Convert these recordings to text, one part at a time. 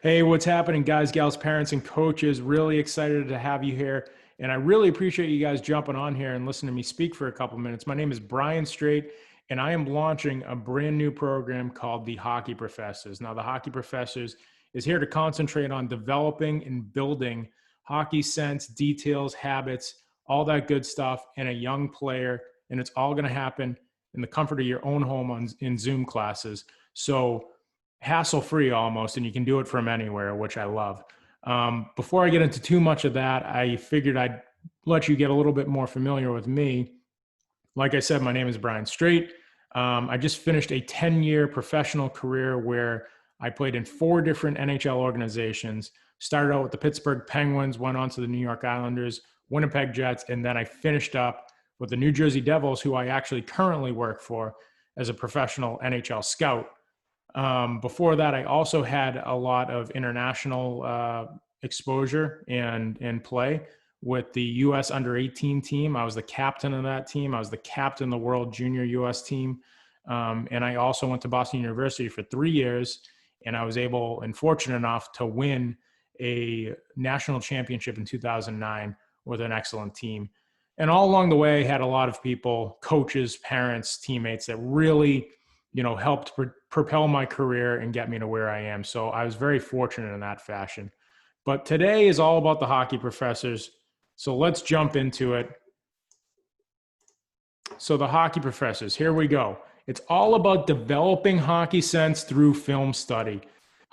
Hey, what's happening, guys, gals, parents, and coaches? Really excited to have you here. And I really appreciate you guys jumping on here and listening to me speak for a couple minutes. My name is Brian Strait, and I am launching a brand new program called the Hockey Professors. Now, the Hockey Professors is here to concentrate on developing and building hockey sense, details, habits, all that good stuff in a young player. And it's all going to happen in the comfort of your own home in Zoom classes. So, hassle-free almost, and you can do it from anywhere, which I love. Before I get into too much of that, I figured I'd let you get a little bit more familiar with me. Like I said, my name is Brian Strait. I just finished a 10-year professional career where I played in 4 different NHL organizations. Started out with the Pittsburgh Penguins, went on to the New York Islanders, Winnipeg Jets, and then I finished up with the New Jersey Devils, who I actually currently work for as a professional NHL scout. Before that, I also had a lot of international exposure and play with the U.S. under-18 team. I was the captain of that team. I was the captain of the World Junior U.S. team. And I also went to Boston University for 3 years, and I was able and fortunate enough to win a national championship in 2009 with an excellent team. And all along the way, I had a lot of people, coaches, parents, teammates that really helped propel my career and get me to where I am. So I was very fortunate in that fashion. But today is all about the Hockey Professors. So let's jump into it. So the Hockey Professors, here we go. It's all about developing hockey sense through film study.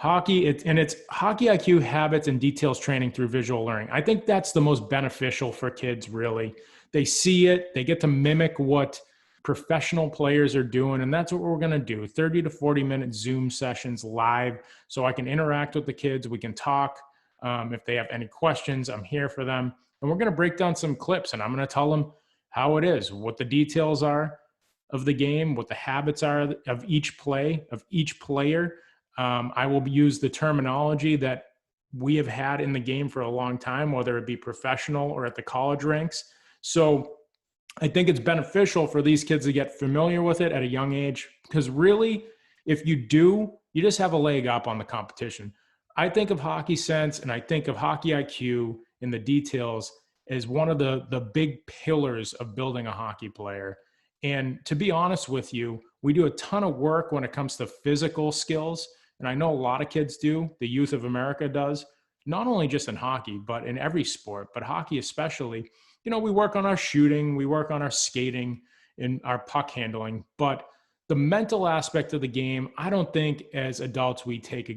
It's hockey IQ, habits, and details training through visual learning. I think that's the most beneficial for kids, really. They see it, they get to mimic what professional players are doing, and that's what we're going to do. 30 to 40 minute Zoom sessions live, so I can interact with the kids. We can talk. If they have any questions, I'm here for them. And we're going to break down some clips, and I'm going to tell them how it is, what the details are of the game, what the habits are of each play, of each player. I will use the terminology that we have had in the game for a long time, whether it be professional or at the college ranks. So I think it's beneficial for these kids to get familiar with it at a young age, because really, if you do, you just have a leg up on the competition. I think of hockey sense and I think of hockey IQ in the details as one of the big pillars of building a hockey player. And to be honest with you, we do a ton of work when it comes to physical skills. And I know a lot of kids do, the youth of America does, not only just in hockey, but in every sport, but hockey especially. We work on our shooting, we work on our skating and our puck handling, but the mental aspect of the game, I don't think as adults we take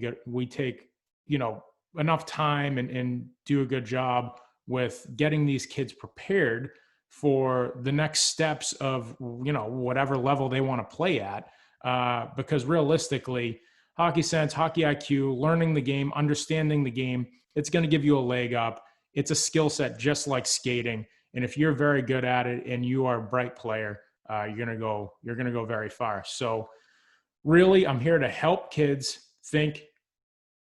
enough time and do a good job with getting these kids prepared for the next steps of whatever level they want to play at, because realistically, hockey sense, hockey IQ, learning the game, understanding the game, it's going to give you a leg up. It's a skill set just like skating. And if you're very good at it and you are a bright player, you're going to go very far. So really, I'm here to help kids think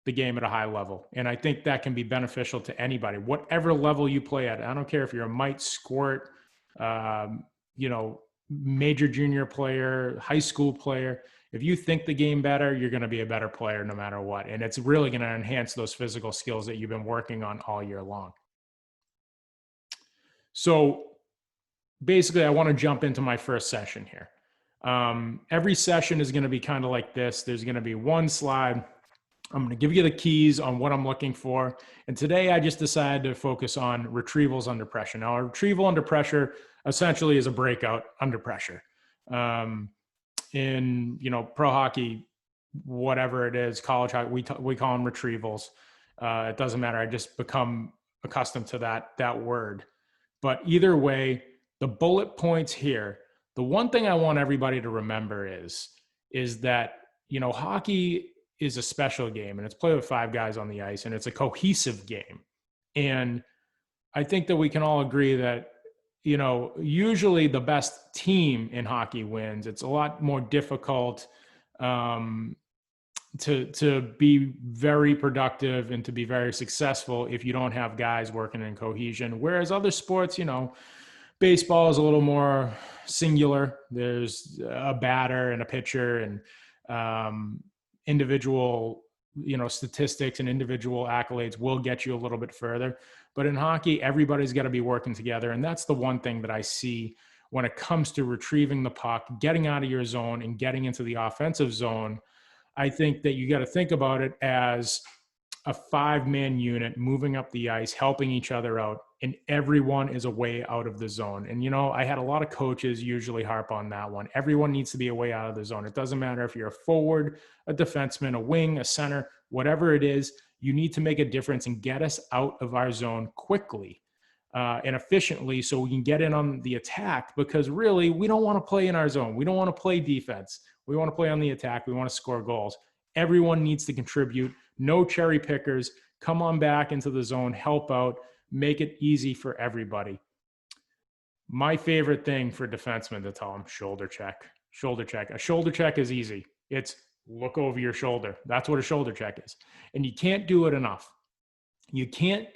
the game at a high level. And I think that can be beneficial to anybody, whatever level you play at. I don't care if you're a mite, squirt, major junior player, high school player. If you think the game better, you're going to be a better player no matter what. And it's really going to enhance those physical skills that you've been working on all year long. So basically, I want to jump into my first session here. Every session is going to be kind of like this. There's going to be one slide. I'm going to give you the keys on what I'm looking for. And today I just decided to focus on retrievals under pressure. Now, a retrieval under pressure essentially is a breakout under pressure. In pro hockey, whatever it is, college hockey, we call them retrievals. It doesn't matter. I just become accustomed to that word. But either way, the bullet points here, the one thing I want everybody to remember is that, hockey is a special game and it's played with 5 guys on the ice and it's a cohesive game. And I think that we can all agree that, usually the best team in hockey wins. It's a lot more difficult to be very productive and to be very successful if you don't have guys working in cohesion. Whereas other sports, baseball is a little more singular. There's a batter and a pitcher and individual statistics and individual accolades will get you a little bit further. But in hockey, everybody's got to be working together. And that's the one thing that I see when it comes to retrieving the puck, getting out of your zone and getting into the offensive zone. I think that you got to think about it as a 5-man unit moving up the ice, helping each other out, and everyone is a way out of the zone. And, I had a lot of coaches usually harp on that one. Everyone needs to be a way out of the zone. It doesn't matter if you're a forward, a defenseman, a wing, a center, whatever it is, you need to make a difference and get us out of our zone quickly and efficiently so we can get in on the attack, because really we don't want to play in our zone. We don't want to play defense. We want to play on the attack. We want to score goals. Everyone needs to contribute. No cherry pickers. Come on back into the zone, help out, make it easy for everybody. My favorite thing for defensemen to tell them, shoulder check. Shoulder check. A shoulder check is easy. It's look over your shoulder. That's what a shoulder check is. And you can't do it enough. You can't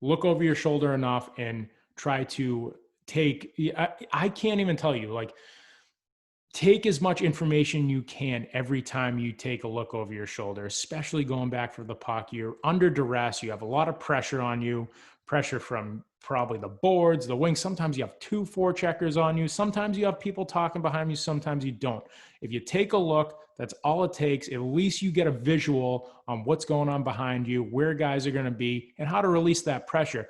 look over your shoulder enough and try to take, I can't even tell you, take as much information you can every time you take a look over your shoulder, especially going back for the puck. You're under duress. You have a lot of pressure on you, pressure from probably the boards, the wings. Sometimes you have 2 forecheckers on you. Sometimes you have people talking behind you. Sometimes you don't. If you take a look, that's all it takes. At least you get a visual on what's going on behind you, where guys are going to be, and how to release that pressure.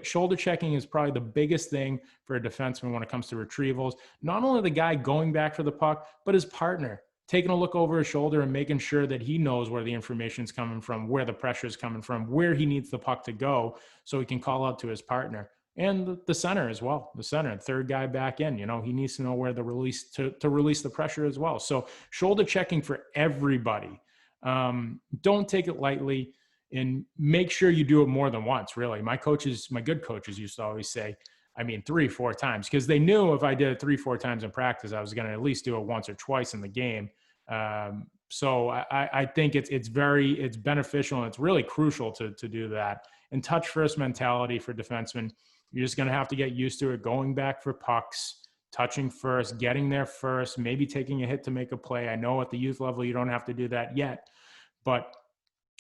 Shoulder checking is probably the biggest thing for a defenseman when it comes to retrievals. Not only the guy going back for the puck, but his partner, taking a look over his shoulder and making sure that he knows where the information is coming from, where the pressure is coming from, where he needs the puck to go so he can call out to his partner. And the center as well, the center, third guy back in, he needs to know where the release to release the pressure as well. So shoulder checking for everybody. Don't take it lightly, and make sure you do it more than once, really. My good coaches used to always say, 3-4 times, because they knew if I did it 3-4 times in practice, I was going to at least do it once or twice in the game. So I think it's beneficial, and it's really crucial to do that. And touch first mentality for defensemen. You're just going to have to get used to it, going back for pucks, touching first, getting there first, maybe taking a hit to make a play. I know at the youth level, you don't have to do that yet, but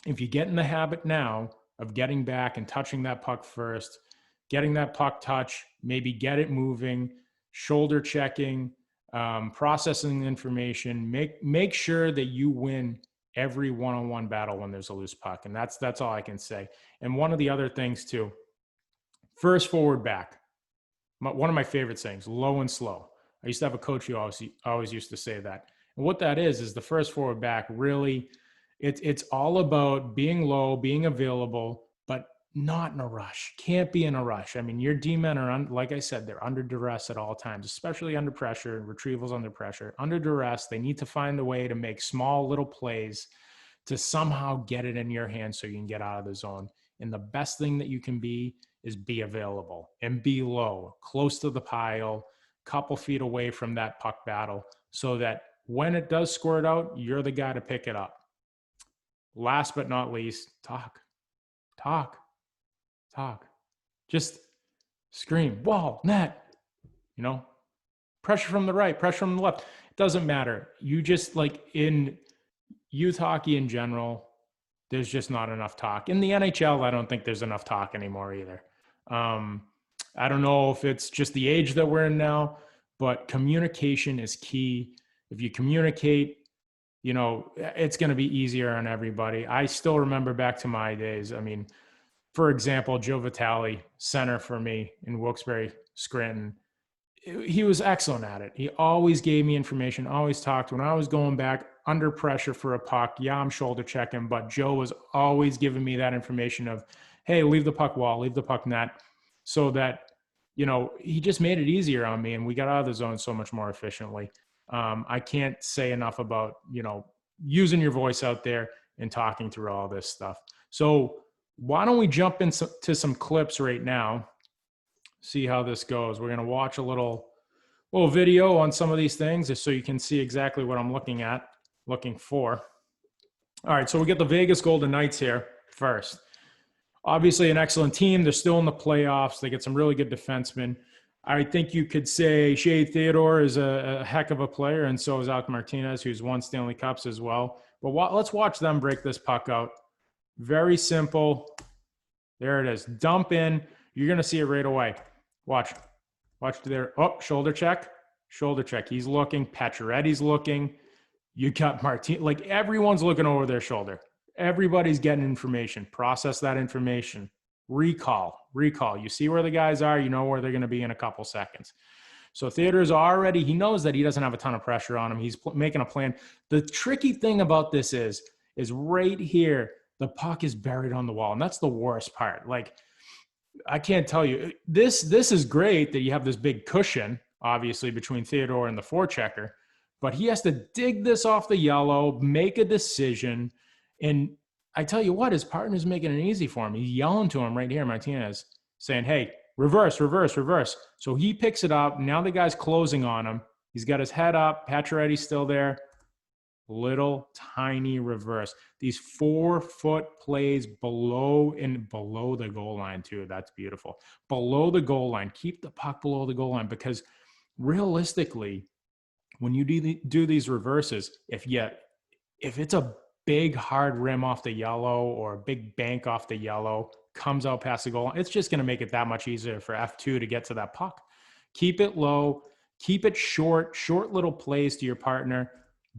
if you get in the habit now of getting back and touching that puck first, getting that puck touch, maybe get it moving, shoulder checking, processing information, make sure that you win every one-on-one battle when there's a loose puck. And that's all I can say. And one of the other things too, first forward back. One of my favorite things, low and slow. I used to have a coach who always used to say that. And what that is the first forward back really, it's all about being low, being available, but not in a rush. Can't be in a rush. Your D-men are, like I said, they're under duress at all times, especially under pressure, retrievals under pressure. Under duress, they need to find a way to make small little plays to somehow get it in your hands so you can get out of the zone. And the best thing that you can be is be available and be low, close to the pile, couple feet away from that puck battle, so that when it does squirt out, you're the guy to pick it up. Last but not least, talk. Just scream, wall, net, pressure from the right, pressure from the left. It doesn't matter. You just, in youth hockey in general, there's just not enough talk. In the NHL, I don't think there's enough talk anymore either. I don't know if it's just the age that we're in now, but communication is key. If you communicate, it's going to be easier on everybody. I still remember back to my days. For example, Joe Vitale, center for me in Wilkes-Barre, Scranton, he was excellent at it. He always gave me information, always talked. When I was going back under pressure for a puck, I'm shoulder checking, but Joe was always giving me that information of, hey, leave the puck wall, leave the puck net, so that, he just made it easier on me, and we got out of the zone so much more efficiently. I can't say enough about, using your voice out there and talking through all this stuff. So why don't we jump into some clips right now, see how this goes. We're going to watch a little video on some of these things just so you can see exactly what I'm looking for. All right, so we get the Vegas Golden Knights here first. Obviously an excellent team. They're still in the playoffs. They get some really good defensemen. I think you could say Shea Theodore is a heck of a player, and so is Alec Martinez, who's won Stanley Cups as well. But let's watch them break this puck out. Very simple. There it is. Dump in. You're going to see it right away. Watch. Watch there. Oh, shoulder check. Shoulder check. He's looking. Pacioretty's looking. You got Martin. Like, everyone's looking over their shoulder. Everybody's getting information. Process that information. Recall. You see where the guys are. You know where they're going to be in a couple seconds. So Theodore's already, he knows that he doesn't have a ton of pressure on him. He's making a plan. The tricky thing about this is right here, the puck is buried on the wall. And that's the worst part. Like, I can't tell you, this is great that you have this big cushion, obviously, between Theodore and the forechecker, but he has to dig this off the yellow, make a decision. And I tell you what, his partner's making it easy for him. He's yelling to him right here, Martinez, saying, hey, reverse. So he picks it up. Now the guy's closing on him. He's got his head up. Pacioretty's still there. Little tiny reverse. These 4-foot plays below the goal line too. That's beautiful. Below the goal line. Keep the puck below the goal line, because realistically, when you do these reverses, if it's a big hard rim off the yellow or a big bank off the yellow, comes out past the goal line, it's just going to make it that much easier for F2 to get to that puck. Keep it low. Keep it short little plays to your partner.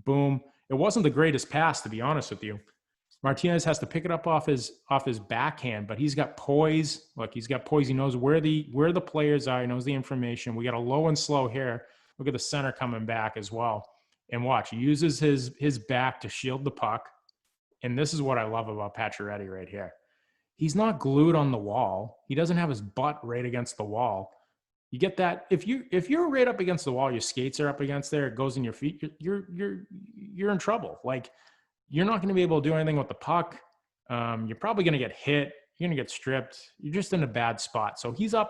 Boom. It wasn't the greatest pass, to be honest with you. Martinez has to pick it up off his backhand, but he's got poise. Look, he's got poise. He knows where the players are. He knows the information. We got a low and slow here. Look at the center coming back as well. And watch, he uses his back to shield the puck. And this is what I love about Pacioretty right here. He's not glued on the wall. He doesn't have his butt right against the wall. You get that? If you're right up against the wall, your skates are up against there, it goes in your feet, you're in trouble. Like, you're not going to be able to do anything with the puck. You're probably going to get hit. You're going to get stripped. You're just in a bad spot. So he's off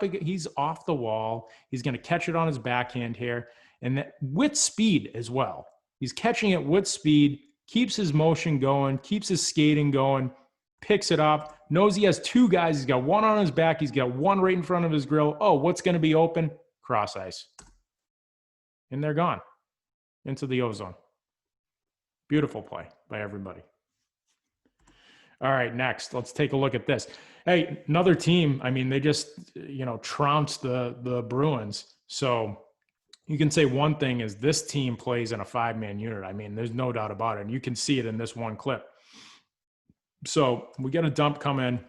the wall. He's going to catch it on his backhand here, and with speed as well. He's catching it with speed, keeps his motion going, keeps his skating going, picks it up, knows he has two guys. He's got one on his back. He's got one right in front of his grill. Oh, what's going to be open? Cross ice. And they're gone into the ozone. Beautiful play by everybody. All right, next, let's take a look at this. Hey, another team, I mean, they just, trounced the Bruins. So you can say one thing is this team plays in a 5-man unit. I mean, there's no doubt about it. And you can see it in this one clip. So we got a dump come in.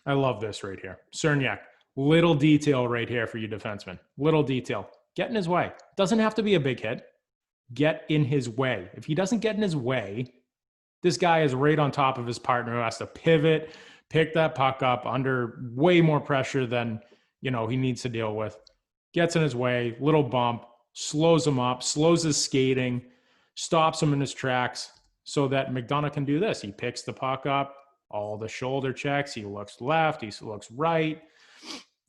I love this right here. Cernak, little detail right here for you defensemen. Little detail. Get in his way. Doesn't have to be a big hit. Get in his way. If he doesn't get in his way, this guy is right on top of his partner who has to pivot, pick that puck up under way more pressure than, he needs to deal with. Gets in his way, little bump, slows him up, slows his skating, stops him in his tracks, so that McDonough can do this. He picks the puck up, all the shoulder checks. He looks left. He looks right.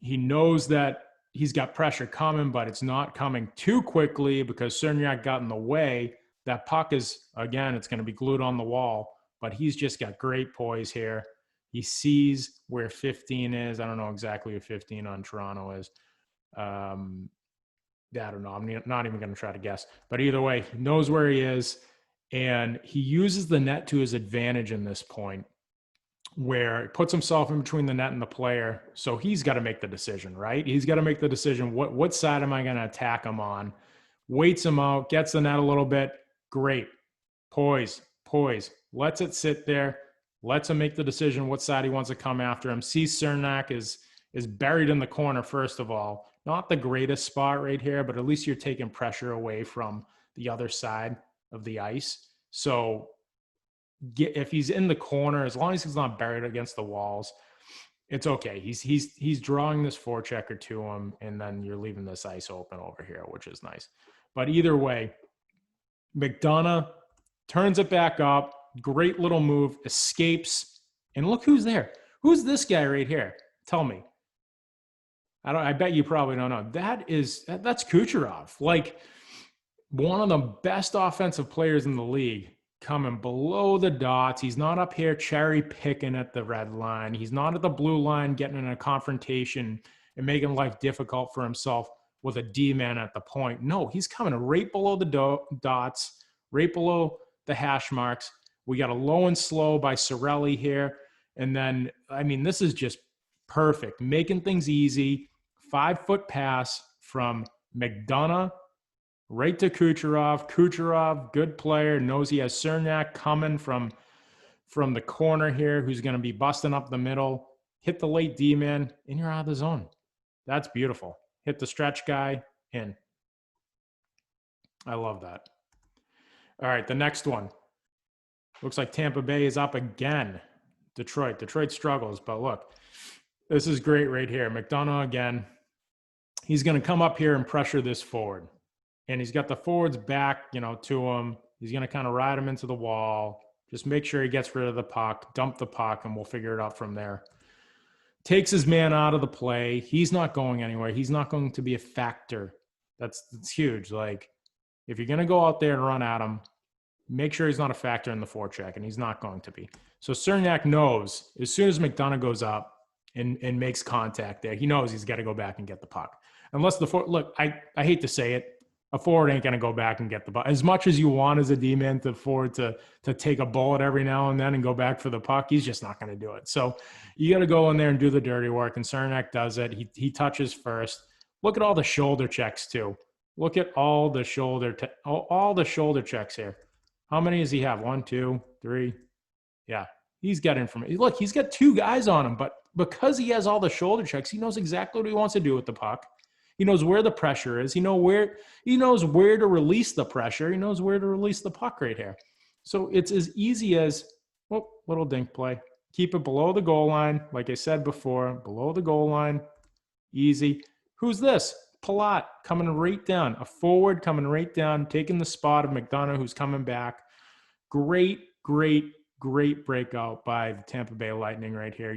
He knows that he's got pressure coming, but it's not coming too quickly because Cernak got in the way. That puck is, again, it's going to be glued on the wall, but he's just got great poise here. He sees where 15 is. I don't know exactly where 15 on Toronto is. I don't know. I'm not even going to try to guess. But either way, he knows where he is. And he uses the net to his advantage in this point, where he puts himself in between the net and the player. So he's got to make the decision, right? He's got to make the decision. What side am I going to attack him on? Waits him out, gets the net a little bit. Great. Poise. Lets it sit there. Lets him make the decision what side he wants to come after him. Sees Cernak is buried in the corner, first of all. Not the greatest spot right here, but at least you're taking pressure away from the other side of the ice. So if he's in the corner, as long as he's not buried against the walls, it's okay. He's drawing this forechecker to him, and then you're leaving this ice open over here, which is nice. But either way, McDonough turns it back up. Great little move, escapes, and look who's there. Who's this guy right here? Tell me. I bet you probably don't know. That's Kucherov. Like, one of the best offensive players in the league, coming below the dots. He's not up here cherry picking at the red line. He's not at the blue line getting in a confrontation and making life difficult for himself with a D-man at the point. No, he's coming right below the dots, right below the hash marks, We got a low and slow by Sorelli here. And then, I mean, this is just perfect, making things easy. 5-foot pass from McDonough right to Kucherov. Kucherov, good player, knows he has Cernak coming from the corner here, who's going to be busting up the middle. Hit the late D-man, and you're out of the zone. That's beautiful. Hit the stretch guy, in. I love that. All right, the next one. Looks like Tampa Bay is up again. Detroit struggles, but look, this is great right here. McDonough again. He's going to come up here and pressure this forward. And he's got the forwards back, to him. He's going to kind of ride him into the wall. Just make sure he gets rid of the puck, dump the puck, and we'll figure it out from there. Takes his man out of the play. He's not going anywhere. He's not going to be a factor. That's huge. Like, if you're going to go out there and run at him, make sure he's not a factor in the forecheck, and he's not going to be. So Cernak knows as soon as McDonough goes up and makes contact there, he knows he's got to go back and get the puck. Unless the forward, look, I hate to say it, a forward ain't going to go back and get the puck. As much as you want as a D-man to forward to take a bullet every now and then and go back for the puck, he's just not going to do it. So you got to go in there and do the dirty work, and Cernak does it. He touches first. Look at all the shoulder checks too. Look at all the shoulder checks here. How many does he have? 1, 2, 3. Yeah, he's got information. Look, he's got 2 guys on him, but because he has all the shoulder checks, he knows exactly what he wants to do with the puck. He knows where the pressure is. He knows where to release the pressure. He knows where to release the puck right here. So it's as easy as, little dink play. Keep it below the goal line. Like I said before, below the goal line. Easy. Who's this? Palat coming right down. A forward coming right down, taking the spot of McDonough, who's coming back. Great breakout by the Tampa Bay Lightning right here.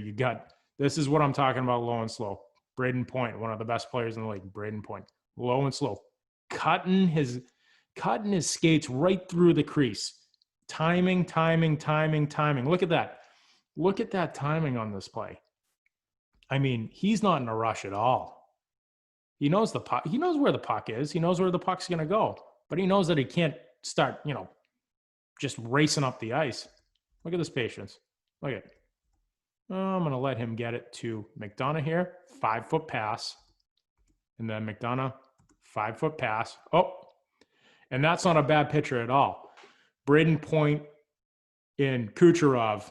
This is what I'm talking about, low and slow. Braden Point, one of the best players in the league. Braden Point, low and slow, cutting his skates right through the crease. Timing. Look at that. Look at that timing on this play. I mean, he's not in a rush at all. He knows the puck. He knows where the puck is. He knows where the puck's going to go. But he knows that he can't start, just racing up the ice. Look at this patience. Look at it. I'm going to let him get it to McDonough here. 5-foot pass. And then McDonough, 5-foot pass. Oh, and that's not a bad picture at all. Braden Point and Kucherov,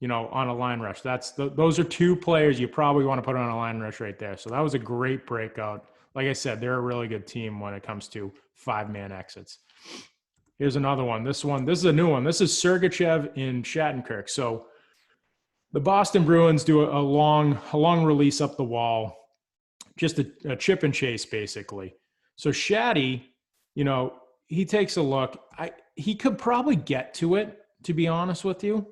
on a line rush. Those are 2 players you probably want to put on a line rush right there. So that was a great breakout. Like I said, they're a really good team when it comes to 5-man exits. Here's another one. This is a new one. This is Sergachev in Shattenkirk. So the Boston Bruins do a long release up the wall, just a chip and chase, basically. So Shatty, he takes a look. He could probably get to it, to be honest with you.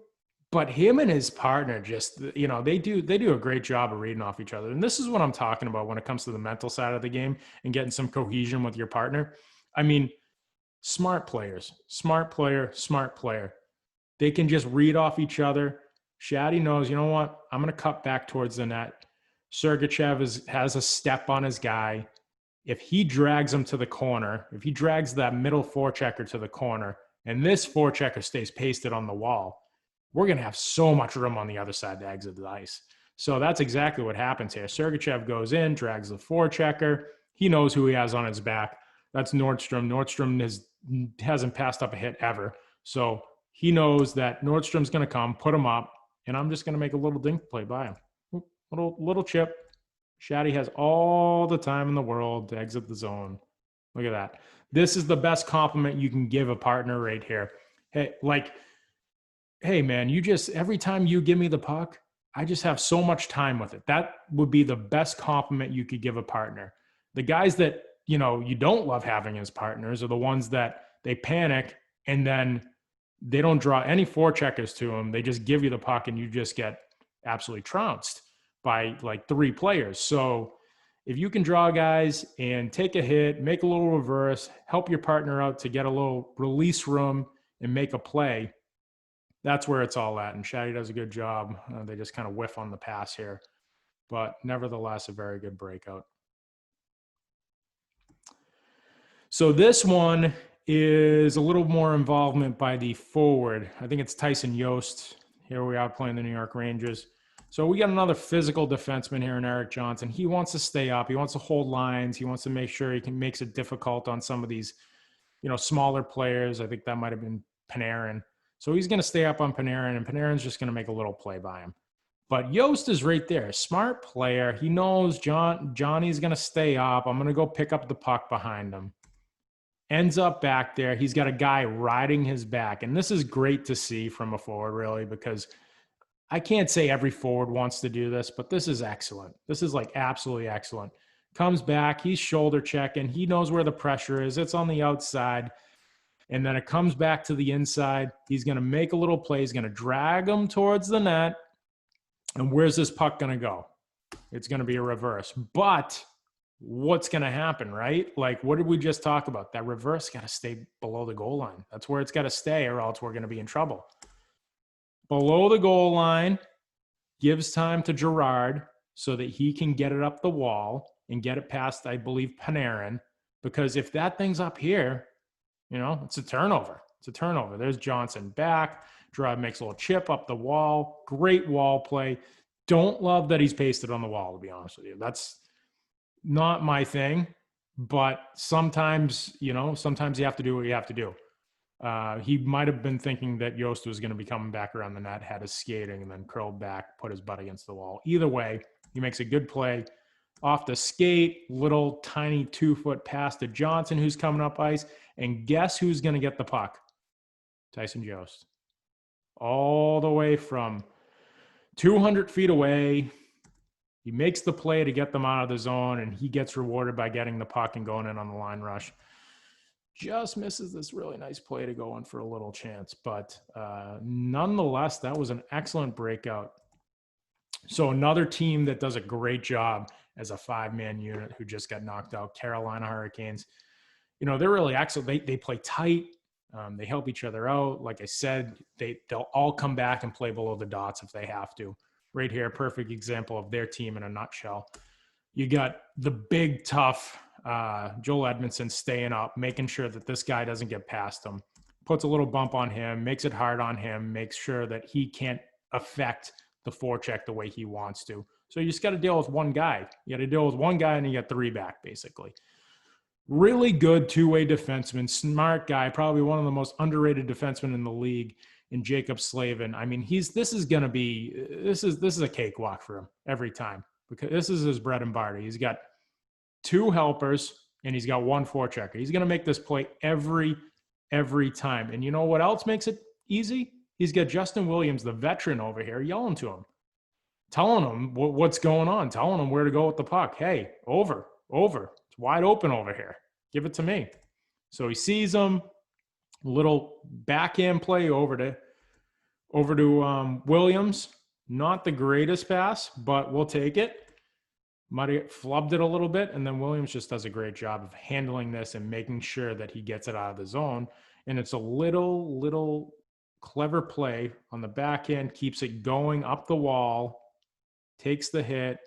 But him and his partner just, they do a great job of reading off each other. And this is what I'm talking about when it comes to the mental side of the game and getting some cohesion with your partner. I mean, smart player. They can just read off each other. Shaddy knows, you know what? I'm going to cut back towards the net. Sergachev has a step on his guy. If he drags him to the corner, if he drags that middle forechecker to the corner, and this forechecker stays pasted on the wall, we're going to have so much room on the other side to exit the ice. So that's exactly what happens here. Sergachev goes in, drags the forechecker. He knows who he has on his back. That's Nordstrom. Nordstrom hasn't passed up a hit ever. So he knows that Nordstrom's going to come, put him up, and I'm just going to make a little dink play by him. Little chip. Shaddy has all the time in the world to exit the zone. Look at that. This is the best compliment you can give a partner right here. Hey, man, every time you give me the puck, I just have so much time with it. That would be the best compliment you could give a partner. The guys that, you don't love having as partners are the ones that they panic and then they don't draw any forecheckers to them. They just give you the puck and you just get absolutely trounced by like 3 players. So if you can draw guys and take a hit, make a little reverse, help your partner out to get a little release room and make a play, that's where it's all at. And Shaddy does a good job. They just kind of whiff on the pass here, but nevertheless, a very good breakout. So this one is a little more involvement by the forward. I think it's Tyson Yost. Here we are playing the New York Rangers. So we got another physical defenseman here in Erik Johnson. He wants to stay up. He wants to hold lines. He wants to make sure makes it difficult on some of these, smaller players. I think that might have been Panarin. So he's going to stay up on Panarin, and Panarin's just going to make a little play by him. But Yost is right there. Smart player. He knows Johnny's going to stay up. I'm going to go pick up the puck behind him. Ends up back there. He's got a guy riding his back. And this is great to see from a forward, really, because I can't say every forward wants to do this, but this is excellent. This is like absolutely excellent. Comes back. He's shoulder checking. He knows where the pressure is. It's on the outside. And then it comes back to the inside. He's going to make a little play. He's going to drag him towards the net. And where's this puck going to go? It's going to be a reverse. But what's going to happen, right? Like, what did we just talk about? That reverse got to stay below the goal line. That's where it's got to stay, or else we're going to be in trouble. Below the goal line, gives time to Girard so that he can get it up the wall and get it past, I believe, Panarin. Because if that thing's up here, it's a turnover. It's a turnover. There's Johnson back. Girard makes a little chip up the wall. Great wall play. Don't love that he's pasted on the wall, to be honest with you. That's not my thing. But sometimes, sometimes you have to do what you have to do. He might have been thinking that Yost was going to be coming back around the net, had his skating, and then curled back, put his butt against the wall. Either way, he makes a good play. Off the skate, little tiny 2-foot pass to Johnson, who's coming up ice. And guess who's going to get the puck? Tyson Yost. All the way from 200 feet away. He makes the play to get them out of the zone, and he gets rewarded by getting the puck and going in on the line rush. Just misses this really nice play to go in for a little chance. But nonetheless, that was an excellent breakout. So another team that does a great job as a 5-man unit who just got knocked out, Carolina Hurricanes. They're really excellent. They play tight. They help each other out. Like I said, they'll all come back and play below the dots if they have to. Right here, perfect example of their team in a nutshell. You got the big, tough Joel Edmondson staying up, making sure that this guy doesn't get past him. Puts a little bump on him, makes it hard on him, makes sure that he can't affect the forecheck the way he wants to. So you just got to deal with one guy. You got to deal with one guy, and you got 3 back, basically. Really good two-way defenseman, smart guy, probably one of the most underrated defensemen in the league in Jacob Slavin. I mean, this is a cakewalk for him every time, because this is his bread and butter. He's got 2 helpers and he's got 1 forechecker. He's going to make this play every time. And you know what else makes it easy? He's got Justin Williams, the veteran, over here yelling to him, telling him what's going on, telling him where to go with the puck. Hey, over. It's wide open over here. Give it to me. So he sees him, little backhand play over to Williams. Not the greatest pass, but we'll take it. Might have flubbed it a little bit, and then Williams just does a great job of handling this and making sure that he gets it out of the zone. And it's a little clever play on the back end, keeps it going up the wall, takes the hit,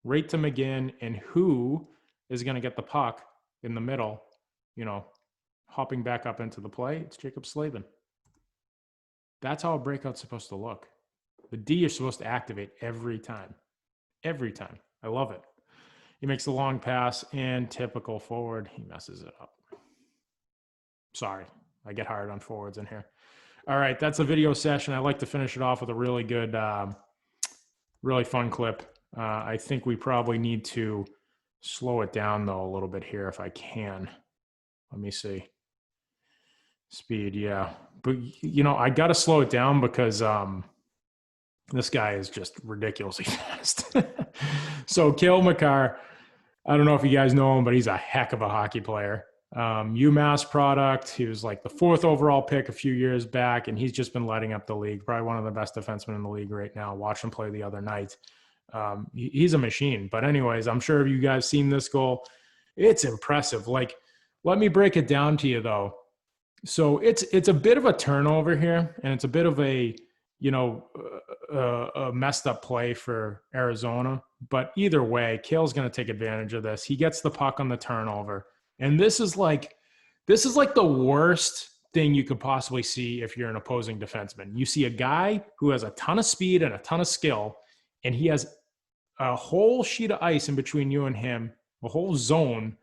right to McGinn, and who is going to get the puck in the middle, hopping back up into the play? It's Jacob Slavin. That's how a breakout's supposed to look. The D is supposed to activate every time. Every time. I love it. He makes the long pass, and typical forward, he messes it up. Sorry, I get hard on forwards in here. All right, that's a video session. I like to finish it off with a really good, really fun clip. I think we probably need to slow it down, though, a little bit here if I can. Let me see. Speed, yeah. But, I got to slow it down because this guy is just ridiculously fast. So Cale Makar, I don't know if you guys know him, but he's a heck of a hockey player. UMass product. He was like the 4th overall pick a few years back, and he's just been lighting up the league. Probably one of the best defensemen in the league right now. Watched him play the other night. He's a machine. But anyways, I'm sure you guys seen this goal. It's impressive. Like, let me break it down to you, though. So it's a bit of a turnover here, and it's a bit of a messed up play for Arizona. But either way, Cale's going to take advantage of this. He gets the puck on the turnover. And this is like This is like the worst thing you could possibly see if you're an opposing defenseman. You see a guy who has a ton of speed and a ton of skill, and he has a whole sheet of ice in between you and him, a whole zone,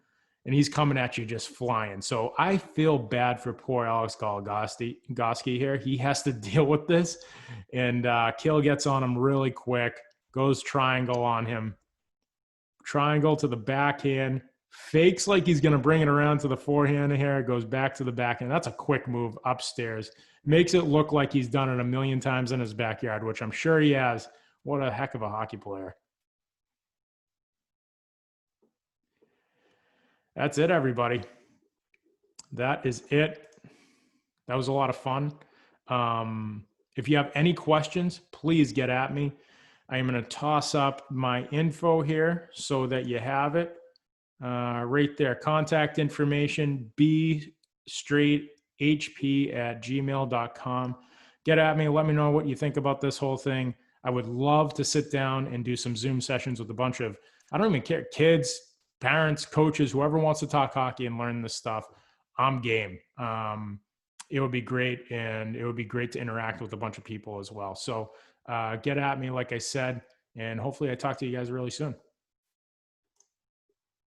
and he's coming at you just flying. So I feel bad for poor Alex Goski here. He has to deal with this, and Kill gets on him really quick, goes triangle on him, triangle to the backhand, fakes like he's going to bring it around to the forehand here, goes back to the backhand. That's a quick move upstairs. Makes it look like he's done it a million times in his backyard, which I'm sure he has. What a heck of a hockey player. That's it, everybody. That is it. That was a lot of fun. If you have any questions, please get at me. I am going to toss up my info here so that you have it right there. Contact information, bstraithp@gmail.com. Get at me. Let me know what you think about this whole thing. I would love to sit down and do some Zoom sessions with a bunch of, I don't even care, kids, parents, coaches, whoever wants to talk hockey and learn this stuff. I'm game. It would be great, and it would be great to interact with a bunch of people as well. So get at me, like I said, and hopefully I talk to you guys really soon.